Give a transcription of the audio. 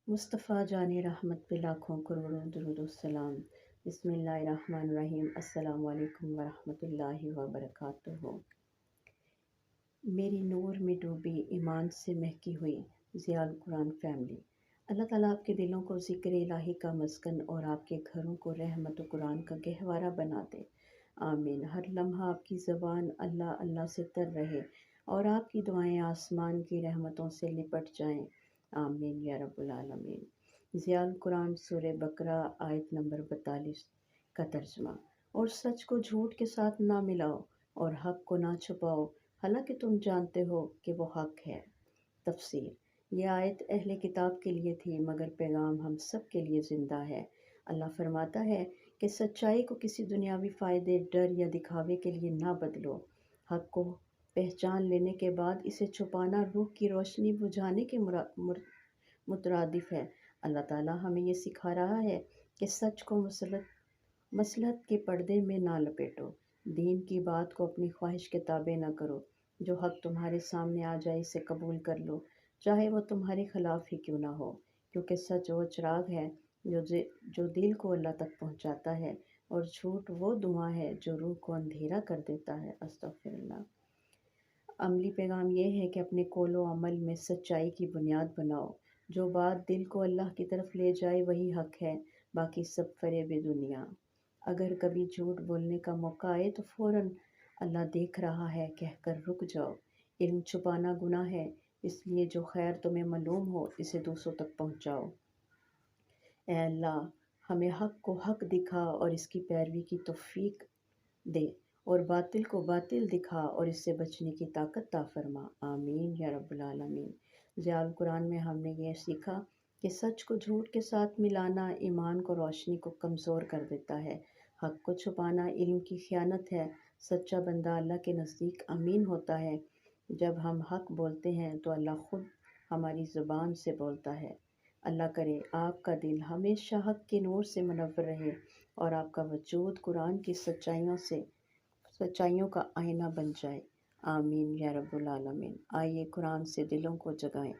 مصطفیٰ جان رحمت پہ لاکھوں کروڑوں درود و سلام۔ بسم اللہ الرحمن الرحیم۔ السلام علیکم ورحمۃ اللہ وبرکاتہ۔ میری نور میں ڈوبی ایمان سے مہکی ہوئی ضیاء القرآن فیملی، اللہ تعالیٰ آپ کے دلوں کو ذکر الہی کا مسکن اور آپ کے گھروں کو رحمت و قرآن کا گہوارہ بنا دے، آمین۔ ہر لمحہ آپ کی زبان اللہ اللہ سے تر رہے اور آپ کی دعائیں آسمان کی رحمتوں سے لپٹ جائیں، آمین یا رب العالمین۔ ضیاء القرآن سورہ بقرہ آیت نمبر 42 کا ترجمہ۔ اور سچ کو جھوٹ کے ساتھ نہ ملاؤ اور حق کو نہ چھپاؤ، حالانکہ تم جانتے ہو کہ وہ حق ہے۔ تفسیر: یہ آیت اہل کتاب کے لیے تھی مگر پیغام ہم سب کے لیے زندہ ہے۔ اللہ فرماتا ہے کہ سچائی کو کسی دنیاوی فائدے، ڈر یا دکھاوے کے لیے نہ بدلو۔ حق کو پہچان لینے کے بعد اسے چھپانا روح کی روشنی بجھانے کے مترادف ہے۔ اللہ تعالیٰ ہمیں یہ سکھا رہا ہے کہ سچ کو مصلحت کے پردے میں نہ لپیٹو، دین کی بات کو اپنی خواہش کے تابع نہ کرو۔ جو حق تمہارے سامنے آ جائے اسے قبول کر لو، چاہے وہ تمہارے خلاف ہی کیوں نہ ہو، کیونکہ سچ وہ چراغ ہے جو دل کو اللہ تک پہنچاتا ہے، اور جھوٹ وہ دھواں ہے جو روح کو اندھیرا کر دیتا ہے۔ استغفر اللہ۔ عملی پیغام یہ ہے کہ اپنے قول و عمل میں سچائی کی بنیاد بناؤ۔ جو بات دل کو اللہ کی طرف لے جائے وہی حق ہے، باقی سب فریب دنیا۔ اگر کبھی جھوٹ بولنے کا موقع آئے تو فوراً اللہ دیکھ رہا ہے کہہ کر رک جاؤ۔ علم چھپانا گناہ ہے، اس لیے جو خیر تمہیں معلوم ہو اسے دوسروں تک پہنچاؤ۔ اے اللہ، ہمیں حق کو حق دکھا اور اس کی پیروی کی توفیق دے، اور باطل کو باطل دکھا اور اس سے بچنے کی طاقت عطا فرما، آمین یا رب العالمین۔ ضیاء القرآن میں ہم نے یہ سیکھا کہ سچ کو جھوٹ کے ساتھ ملانا ایمان کو روشنی کو کمزور کر دیتا ہے، حق کو چھپانا علم کی خیانت ہے۔ سچا بندہ اللہ کے نزدیک امین ہوتا ہے۔ جب ہم حق بولتے ہیں تو اللہ خود ہماری زبان سے بولتا ہے۔ اللہ کرے آپ کا دل ہمیشہ حق کے نور سے منور رہے اور آپ کا وجود قرآن کی سچائیوں کا آئینہ بن جائے، آمین یا رب العالمین۔ آئیے قرآن سے دلوں کو جگائیں۔